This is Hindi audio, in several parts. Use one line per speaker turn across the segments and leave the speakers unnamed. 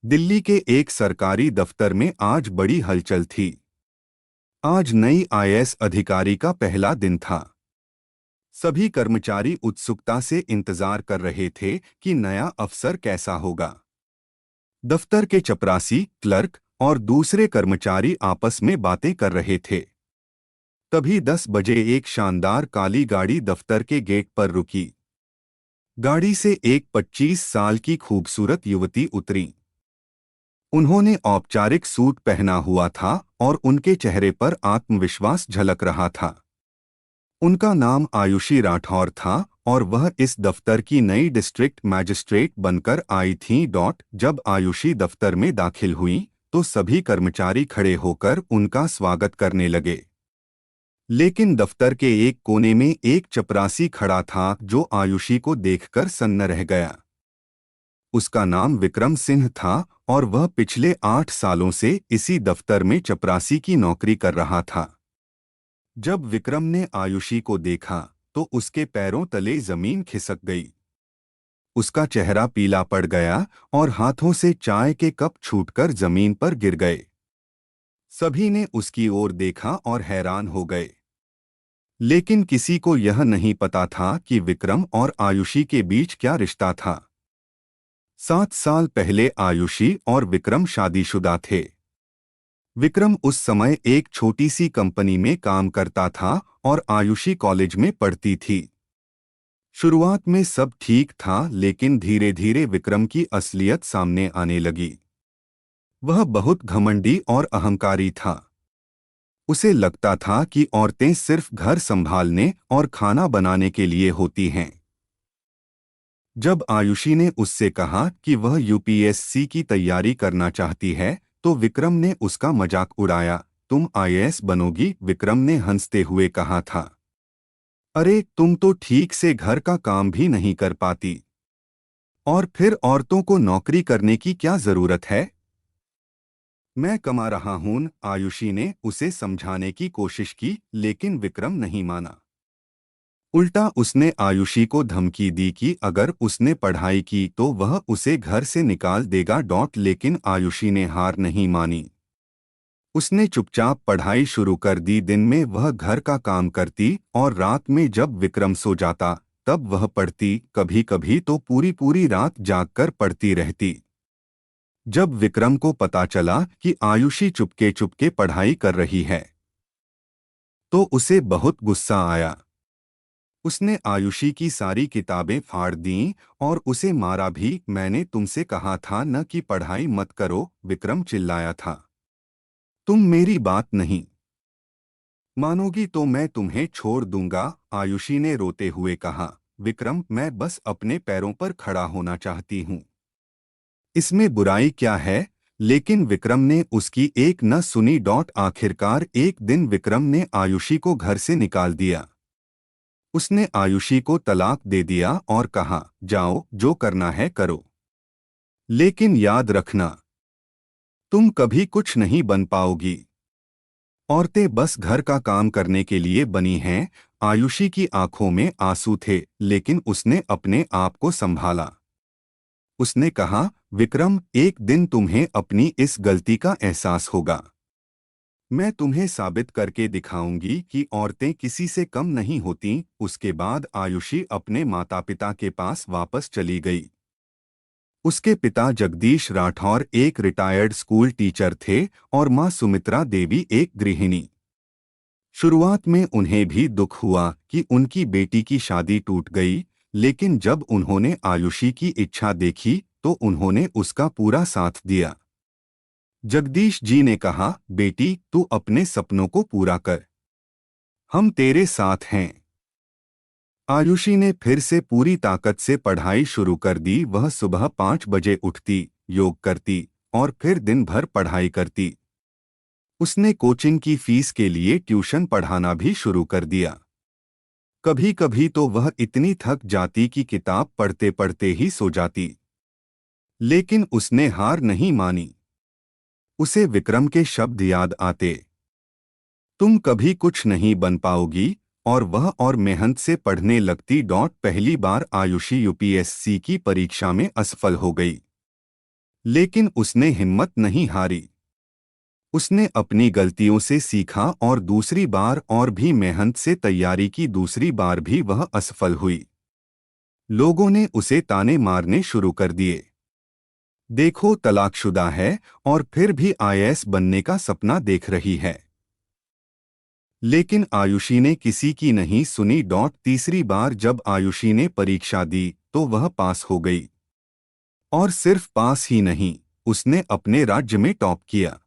दिल्ली के एक सरकारी दफ्तर में आज बड़ी हलचल थी। आज नई आईएएस अधिकारी का पहला दिन था। सभी कर्मचारी उत्सुकता से इंतजार कर रहे थे कि नया अफसर कैसा होगा। दफ्तर के चपरासी, क्लर्क और दूसरे कर्मचारी आपस में बातें कर रहे थे। तभी 10 बजे एक शानदार काली गाड़ी दफ्तर के गेट पर रुकी। गाड़ी से एक 25 साल की खूबसूरत युवती उतरी। उन्होंने औपचारिक सूट पहना हुआ था और उनके चेहरे पर आत्मविश्वास झलक रहा था। उनका नाम आयुषी राठौर था और वह इस दफ्तर की नई डिस्ट्रिक्ट मैजिस्ट्रेट बनकर आई थीं। जब आयुषी दफ्तर में दाखिल हुई तो सभी कर्मचारी खड़े होकर उनका स्वागत करने लगे। लेकिन दफ्तर के एक कोने में एक चपरासी खड़ा था जो आयुषी को देखकर सन्न रह गया। उसका नाम विक्रम सिंह था और वह पिछले 8 सालों से इसी दफ्तर में चपरासी की नौकरी कर रहा था। जब विक्रम ने आयुषी को देखा तो उसके पैरों तले जमीन खिसक गई। उसका चेहरा पीला पड़ गया और हाथों से चाय के कप छूटकर जमीन पर गिर गए। सभी ने उसकी ओर देखा और हैरान हो गए। लेकिन किसी को यह नहीं पता था कि विक्रम और आयुषी के बीच क्या रिश्ता था। 7 साल पहले आयुषी और विक्रम शादीशुदा थे। विक्रम उस समय एक छोटी सी कंपनी में काम करता था और आयुषी कॉलेज में पढ़ती थी। शुरुआत में सब ठीक था, लेकिन धीरे धीरे विक्रम की असलियत सामने आने लगी। वह बहुत घमंडी और अहंकारी था। उसे लगता था कि औरतें सिर्फ घर संभालने और खाना बनाने के लिए होती हैं। जब आयुषी ने उससे कहा कि वह यूपीएससी की तैयारी करना चाहती है तो विक्रम ने उसका मजाक उड़ाया। तुम आईएएस बनोगी? विक्रम ने हंसते हुए कहा था। अरे, तुम तो ठीक से घर का काम भी नहीं कर पाती, और फिर औरतों को नौकरी करने की क्या जरूरत है? मैं कमा रहा हूं। आयुषी ने उसे समझाने की कोशिश की, लेकिन विक्रम नहीं माना। उल्टा उसने आयुषी को धमकी दी कि अगर उसने पढ़ाई की तो वह उसे घर से निकाल देगा। लेकिन आयुषी ने हार नहीं मानी। उसने चुपचाप पढ़ाई शुरू कर दी। दिन में वह घर का काम करती और रात में जब विक्रम सो जाता तब वह पढ़ती। कभी कभी तो पूरी पूरी रात जागकर पढ़ती रहती। जब विक्रम को पता चला कि आयुषी चुपके चुपके पढ़ाई कर रही है तो उसे बहुत गुस्सा आया। उसने आयुषी की सारी किताबें फाड़ दीं और उसे मारा भी। मैंने तुमसे कहा था न कि पढ़ाई मत करो, विक्रम चिल्लाया था। तुम मेरी बात नहीं मानोगी तो मैं तुम्हें छोड़ दूंगा, आयुषी ने रोते हुए कहा। विक्रम, मैं बस अपने पैरों पर खड़ा होना चाहती हूँ। इसमें बुराई क्या है? लेकिन विक्रम ने उसकी एक न सुनी। आखिरकार एक दिन विक्रम ने आयुषी को घर से निकाल दिया। उसने आयुषी को तलाक दे दिया और कहा, जाओ, जो करना है करो, लेकिन याद रखना, तुम कभी कुछ नहीं बन पाओगी। औरतें बस घर का काम करने के लिए बनी हैं। आयुषी की आंखों में आंसू थे, लेकिन उसने अपने आप को संभाला। उसने कहा, विक्रम, एक दिन तुम्हें अपनी इस गलती का एहसास होगा। मैं तुम्हें साबित करके दिखाऊंगी कि औरतें किसी से कम नहीं होतीं। उसके बाद आयुषी अपने माता पिता के पास वापस चली गई। उसके पिता जगदीश राठौर एक रिटायर्ड स्कूल टीचर थे और मां सुमित्रा देवी एक गृहिणी। शुरुआत में उन्हें भी दुख हुआ कि उनकी बेटी की शादी टूट गई, लेकिन जब उन्होंने आयुषी की इच्छा देखी तो उन्होंने उसका पूरा साथ दिया। जगदीश जी ने कहा, बेटी, तू अपने सपनों को पूरा कर, हम तेरे साथ हैं। आयुषी ने फिर से पूरी ताकत से पढ़ाई शुरू कर दी। वह सुबह 5 बजे उठती, योग करती और फिर दिन भर पढ़ाई करती। उसने कोचिंग की फीस के लिए ट्यूशन पढ़ाना भी शुरू कर दिया। कभी कभी तो वह इतनी थक जाती कि किताब पढ़ते पढ़ते ही सो जाती। लेकिन उसने हार नहीं मानी। उसे विक्रम के शब्द याद आते, तुम कभी कुछ नहीं बन पाओगी, और वह और मेहनत से पढ़ने लगती। पहली बार आयुषी यूपीएससी की परीक्षा में असफल हो गई। लेकिन उसने हिम्मत नहीं हारी। उसने अपनी गलतियों से सीखा और दूसरी बार और भी मेहनत से तैयारी की। दूसरी बार भी वह असफल हुई। लोगों ने उसे ताने मारने शुरू कर दिए। देखो, तलाकशुदा है और फिर भी आईएएस बनने का सपना देख रही है। लेकिन आयुषी ने किसी की नहीं सुनी। तीसरी बार जब आयुषी ने परीक्षा दी तो वह पास हो गई। और सिर्फ पास ही नहीं, उसने अपने राज्य में टॉप किया।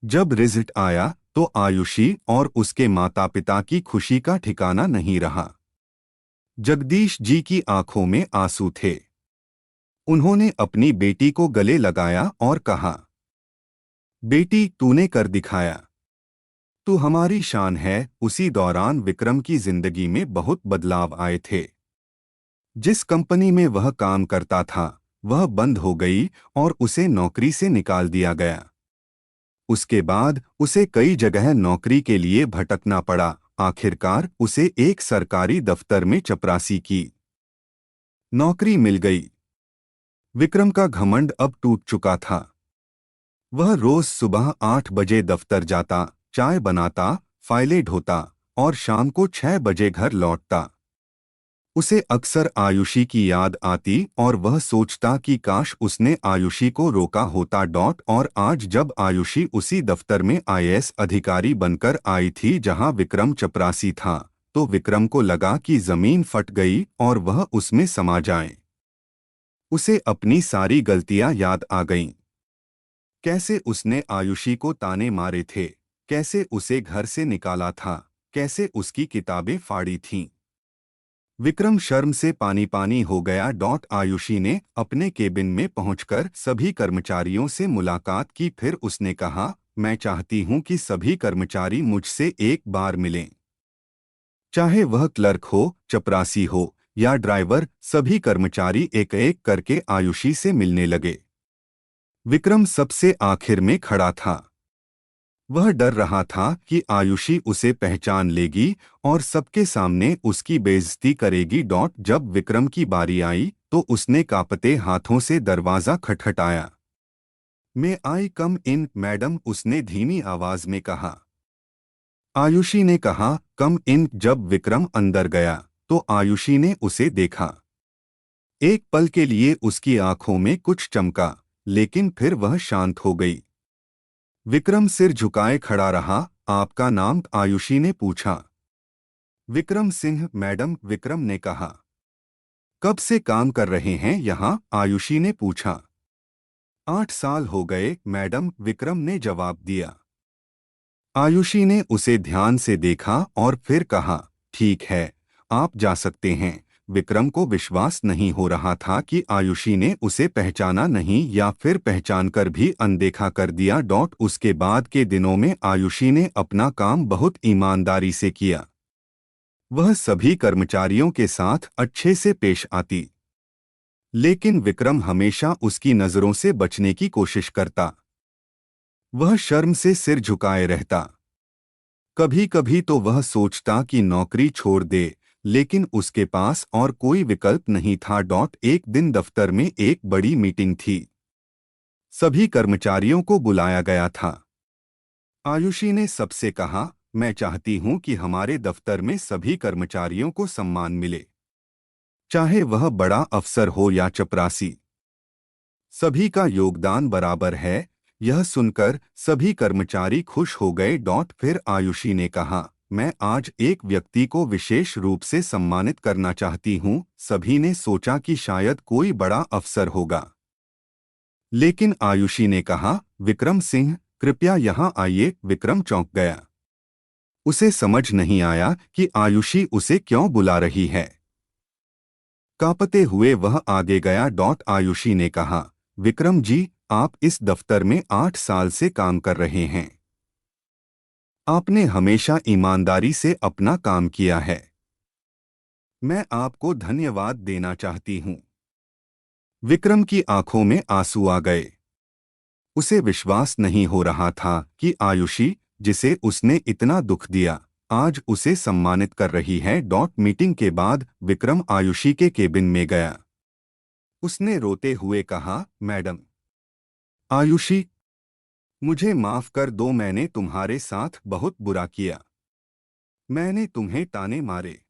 जब रिजल्ट आया तो आयुषी और उसके माता पिता की खुशी का ठिकाना नहीं रहा। जगदीश जी की आंखों में आंसू थे। उन्होंने अपनी बेटी को गले लगाया और कहा, बेटी, तूने कर दिखाया। तू हमारी शान है। उसी दौरान विक्रम की जिंदगी में बहुत बदलाव आए थे। जिस कंपनी में वह काम करता था वह बंद हो गई और उसे नौकरी से निकाल दिया गया। उसके बाद उसे कई जगह नौकरी के लिए भटकना पड़ा। आखिरकार उसे एक सरकारी दफ्तर में चपरासी की नौकरी मिल गई। विक्रम का घमंड अब टूट चुका था। वह रोज सुबह 8 बजे दफ्तर जाता, चाय बनाता, फाइलें ढोता और शाम को 6 बजे घर लौटता। उसे अक्सर आयुषी की याद आती और वह सोचता कि काश उसने आयुषी को रोका होता। और आज जब आयुषी उसी दफ्तर में आईएएस अधिकारी बनकर आई थी जहां विक्रम चपरासी था, तो विक्रम को लगा कि जमीन फट गई और वह उसमें समा जाए। उसे अपनी सारी गलतियां याद आ गईं। कैसे उसने आयुषी को ताने मारे थे, कैसे उसे घर से निकाला था, कैसे उसकी किताबें फाड़ी थीं। विक्रम शर्म से पानी पानी हो गया। आयुषी ने अपने केबिन में पहुंचकर सभी कर्मचारियों से मुलाकात की। फिर उसने कहा, मैं चाहती हूं कि सभी कर्मचारी मुझसे एक बार मिलें। चाहे वह क्लर्क हो, चपरासी हो या ड्राइवर, सभी कर्मचारी एक एक करके आयुषी से मिलने लगे। विक्रम सबसे आखिर में खड़ा था। वह डर रहा था कि आयुषी उसे पहचान लेगी और सबके सामने उसकी बेइज्जती करेगी। जब विक्रम की बारी आई तो उसने कांपते हाथों से दरवाजा खटखटाया। मैं आई कम इन, मैडम, उसने धीमी आवाज में कहा। आयुषी ने कहा, कम इन। जब विक्रम अंदर गया तो आयुषी ने उसे देखा। एक पल के लिए उसकी आंखों में कुछ चमका, लेकिन फिर वह शांत हो गई। विक्रम सिर झुकाए खड़ा रहा। आपका नाम? आयुषी ने पूछा। विक्रम सिंह, मैडम, विक्रम ने कहा। कब से काम कर रहे हैं यहाँ? आयुषी ने पूछा। 8 साल हो गए, मैडम, विक्रम ने जवाब दिया। आयुषी ने उसे ध्यान से देखा और फिर कहा, ठीक है, आप जा सकते हैं। विक्रम को विश्वास नहीं हो रहा था कि आयुषी ने उसे पहचाना नहीं या फिर पहचानकर भी अनदेखा कर दिया। उसके बाद के दिनों में आयुषी ने अपना काम बहुत ईमानदारी से किया। वह सभी कर्मचारियों के साथ अच्छे से पेश आती। लेकिन विक्रम हमेशा उसकी नज़रों से बचने की कोशिश करता। वह शर्म से सिर झुकाए रहता। कभी कभी तो वह सोचता कि नौकरी छोड़ दे, लेकिन उसके पास और कोई विकल्प नहीं था। एक दिन दफ्तर में एक बड़ी मीटिंग थी। सभी कर्मचारियों को बुलाया गया था। आयुषी ने सबसे कहा, मैं चाहती हूं कि हमारे दफ्तर में सभी कर्मचारियों को सम्मान मिले, चाहे वह बड़ा अफसर हो या चपरासी। सभी का योगदान बराबर है। यह सुनकर सभी कर्मचारी खुश हो गए। फिर आयुषी ने कहा, मैं आज एक व्यक्ति को विशेष रूप से सम्मानित करना चाहती हूँ। सभी ने सोचा कि शायद कोई बड़ा अफसर होगा, लेकिन आयुषी ने कहा, विक्रम सिंह, कृपया यहाँ आइए। विक्रम चौंक गया। उसे समझ नहीं आया कि आयुषी उसे क्यों बुला रही है। कांपते हुए वह आगे गया। आयुषी ने कहा, विक्रम जी, आप इस दफ्तर में 8 साल से काम कर रहे हैं। आपने हमेशा ईमानदारी से अपना काम किया है। मैं आपको धन्यवाद देना चाहती हूँ। विक्रम की आंखों में आंसू आ गए। उसे विश्वास नहीं हो रहा था कि आयुषी, जिसे उसने इतना दुख दिया, आज उसे सम्मानित कर रही है। मीटिंग के बाद विक्रम आयुषी के केबिन में गया। उसने रोते हुए कहा, मैडम, आयुषी, मुझे माफ कर दो, मैंने तुम्हारे साथ बहुत बुरा किया। मैंने तुम्हें ताने मारे,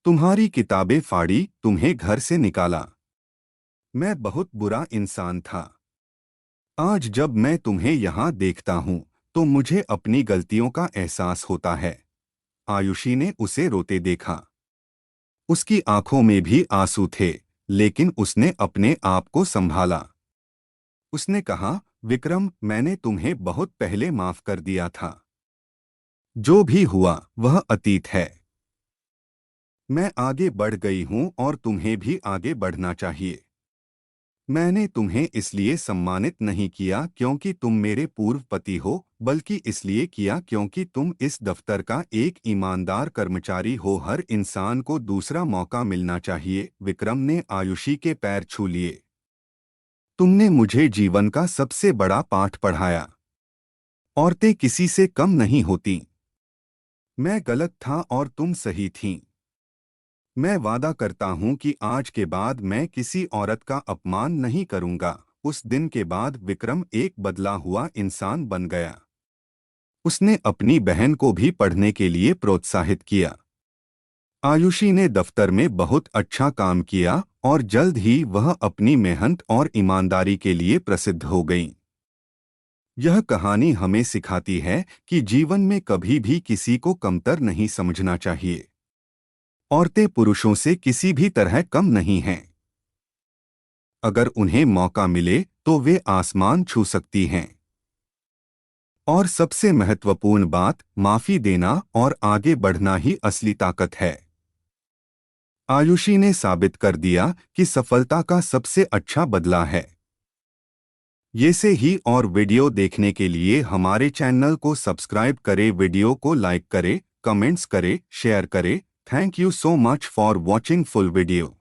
तुम्हारी किताबें फाड़ी, तुम्हें घर से निकाला। मैं बहुत बुरा इंसान था। आज जब मैं तुम्हें यहाँ देखता हूँ तो मुझे अपनी गलतियों का एहसास होता है। आयुषी ने उसे रोते देखा। उसकी आंखों में भी आंसू थे, लेकिन उसने अपने आप को संभाला। उसने कहा, विक्रम, मैंने तुम्हें बहुत पहले माफ कर दिया था। जो भी हुआ वह अतीत है। मैं आगे बढ़ गई हूँ और तुम्हें भी आगे बढ़ना चाहिए। मैंने तुम्हें इसलिए सम्मानित नहीं किया क्योंकि तुम मेरे पूर्व पति हो, बल्कि इसलिए किया क्योंकि तुम इस दफ्तर का एक ईमानदार कर्मचारी हो। हर इंसान को दूसरा मौका मिलना चाहिए। विक्रम ने आयुषी के पैर छू लिए। तुमने मुझे जीवन का सबसे बड़ा पाठ पढ़ाया। औरतें किसी से कम नहीं होती। मैं गलत था और तुम सही थीं। मैं वादा करता हूं कि आज के बाद मैं किसी औरत का अपमान नहीं करूंगा। उस दिन के बाद विक्रम एक बदला हुआ इंसान बन गया। उसने अपनी बहन को भी पढ़ने के लिए प्रोत्साहित किया। आयुषी ने दफ्तर में बहुत अच्छा काम किया और जल्द ही वह अपनी मेहनत और ईमानदारी के लिए प्रसिद्ध हो गई। यह कहानी हमें सिखाती है कि जीवन में कभी भी किसी को कमतर नहीं समझना चाहिए। औरतें पुरुषों से किसी भी तरह कम नहीं हैं। अगर उन्हें मौका मिले तो वे आसमान छू सकती हैं। और सबसे महत्वपूर्ण बात, माफी देना और आगे बढ़ना ही असली ताकत है। आयुषी ने साबित कर दिया कि सफलता का सबसे अच्छा बदला है। ये से ही और वीडियो देखने के लिए हमारे चैनल को सब्सक्राइब करें, वीडियो को लाइक करें, कमेंट्स करें, शेयर करें। Thank you so much for watching full video.